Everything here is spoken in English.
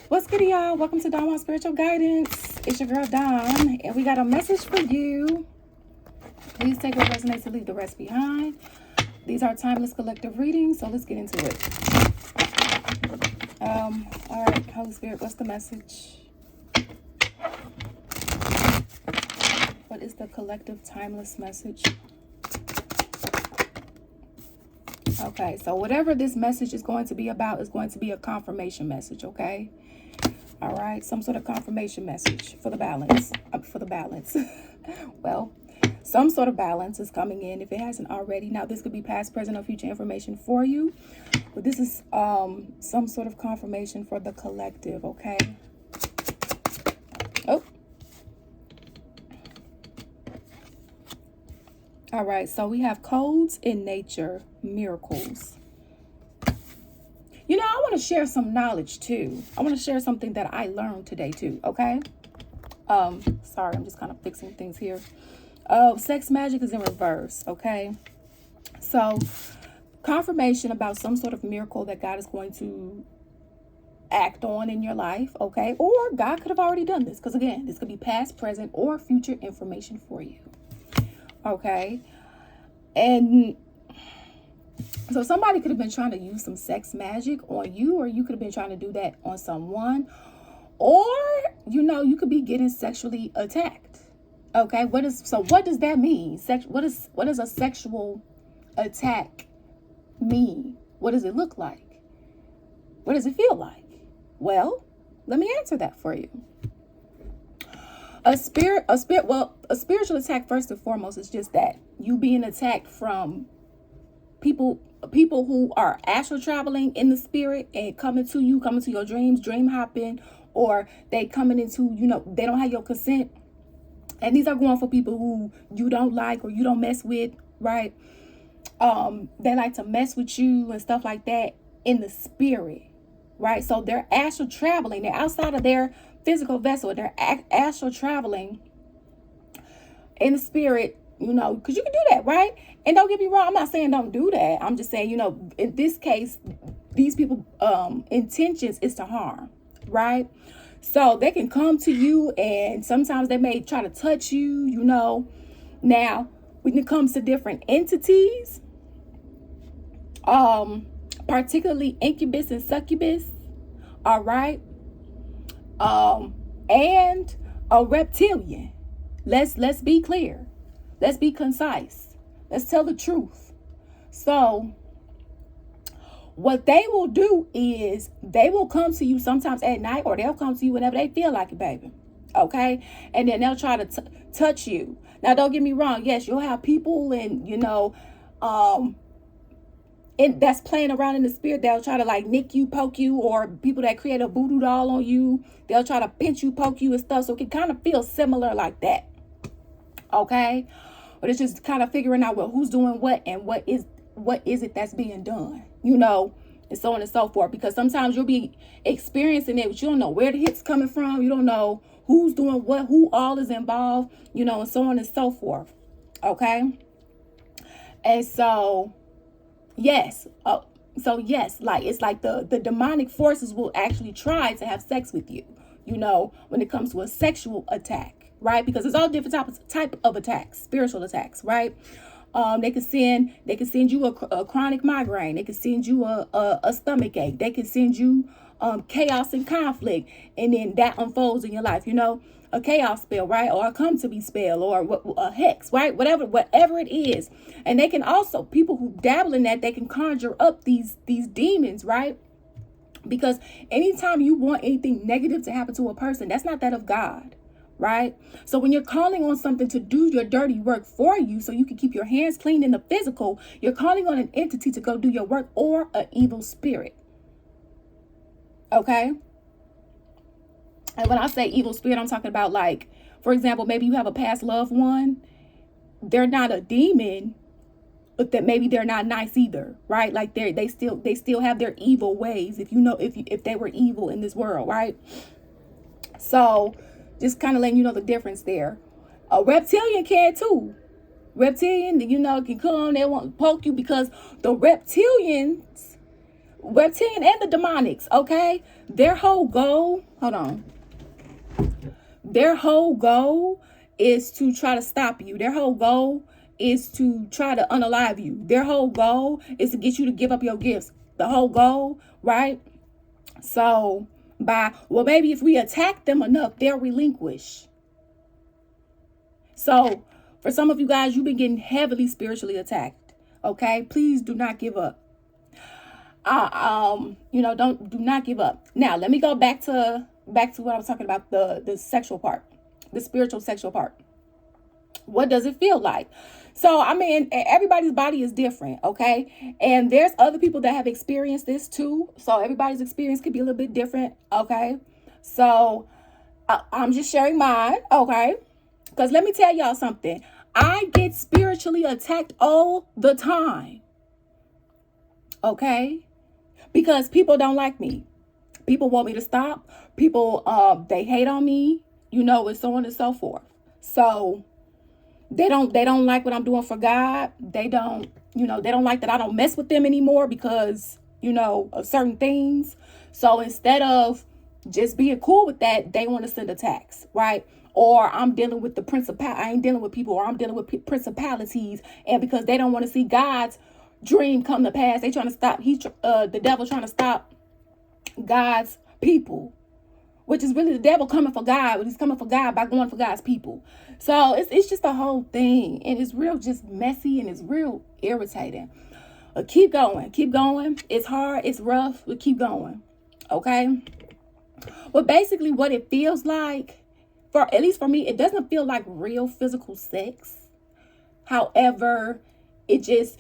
What's good, y'all? Welcome to Dawn's Spiritual Guidance. It's your girl, Dawn, and we got a message for you. Please take what resonates and leave the rest behind. These are timeless collective readings, so let's get into it. All right, Holy Spirit, what's the message? What is the collective timeless message? Okay, so whatever this message is going to be about is going to be a confirmation message, okay? All right, some sort of confirmation message for the balance. Well, some sort of balance is coming in if it hasn't already. Now, this could be past, present, or future information for you, but this is some sort of confirmation for the collective, okay? Oh. All right, so we have codes in nature, miracles. You know, I want to share some knowledge too. I want to share something that I learned today too, okay? Sorry, I'm just kind of fixing things here. Sex magic is in reverse, okay? So, confirmation about some sort of miracle that God is going to act on in your life, okay? Or God could have already done this, because again, this could be past, present, or future information for you. Okay, and so somebody could have been trying to use some sex magic on you, or you could have been trying to do that on someone, or you could be getting sexually attacked. Okay, what does that mean? What does a sexual attack mean? What does it look like? What does it feel like? Well, let me answer that for you. A spiritual attack, first and foremost, is just that you being attacked from people who are astral traveling in the spirit and coming to your dreams, dream hopping, or they coming into, they don't have your consent. And these are going for people who you don't like or you don't mess with, right? They like to mess with you and stuff like that in the spirit, right? So they're astral traveling. They're outside of their physical vessel. They're astral traveling in the spirit, because you can do that, right? And don't get me wrong, I'm not saying don't do that. I'm just saying, in this case, these people intentions is to harm, right? So they can come to you, and sometimes they may try to touch you, Now, when it comes to different entities, particularly Incubus and Succubus, all right, and a reptilian. Let's be clear. Let's be concise. Let's tell the truth. So what they will do is they will come to you sometimes at night, or they'll come to you whenever they feel like it, baby. Okay? And then they'll try to touch you. Now, don't get me wrong. Yes, you'll have people and that's playing around in the spirit. They'll try to nick you, poke you, or people that create a voodoo doll on you. They'll try to pinch you, poke you and stuff. So it can kind of feel similar like that. Okay? But it's just kind of figuring out, well, who's doing what and what is it that's being done, and so on and so forth. Because sometimes you'll be experiencing it, but you don't know where the hit's coming from. You don't know who's doing what, who all is involved, and so on and so forth. Okay? And so... Yes. Yes, it's like the demonic forces will actually try to have sex with you, when it comes to a sexual attack, right? Because there's all different type of attacks, spiritual attacks, right? They can send you a chronic migraine. They can send you a stomach ache. They can send you chaos and conflict, and then that unfolds in your life, a chaos spell, right? Or a come to be spell, or a hex, right? Whatever it is. And they can also, people who dabble in that, they can conjure up these demons, right? Because anytime you want anything negative to happen to a person, that's not that of God, right? So when you're calling on something to do your dirty work for you so you can keep your hands clean in the physical, you're calling on an entity to go do your work, or an evil spirit. Okay? And when I say evil spirit, I'm talking about, for example, maybe you have a past loved one. They're not a demon, but that maybe they're not nice either, right? They still have their evil ways. If they were evil in this world, right? So just kind of letting you know the difference there. A reptilian can too. Reptilian, can come, they want to poke you, because the reptilians reptilian and the demonics, okay? Their whole goal, hold on. Their whole goal is to try to stop you. Their whole goal is to try to unalive you. Their whole goal is to get you to give up your gifts. The whole goal, right? So maybe if we attack them enough, they'll relinquish. So for some of you guys, you've been getting heavily spiritually attacked. Okay, please do not give up. Do not give up. Now let me go back to what I was talking about, the sexual part, the spiritual sexual part. What does it feel like? So, I mean, everybody's body is different, okay? And there's other people that have experienced this too. So everybody's experience could be a little bit different, okay? So I'm just sharing mine, okay? Because let me tell y'all something. I get spiritually attacked all the time, okay? Because people don't like me. People want me to stop. People, they hate on me, and so on and so forth. So they don't like what I'm doing for God. They don't like that I don't mess with them anymore because, of certain things. So instead of just being cool with that, they want to send attacks, right? Or I'm dealing with I ain't dealing with people, or I'm dealing with principalities. And because they don't want to see God's dream come to pass, they trying to stop, the devil trying to stop God's people, which is really the devil coming for God, but he's coming for God by going for God's people. So it's just a whole thing, and it's real just messy, and it's real irritating. But keep going. It's hard, it's rough, but keep going. Okay. Well, basically what it feels like, at least for me, it doesn't feel like real physical sex. However, it just,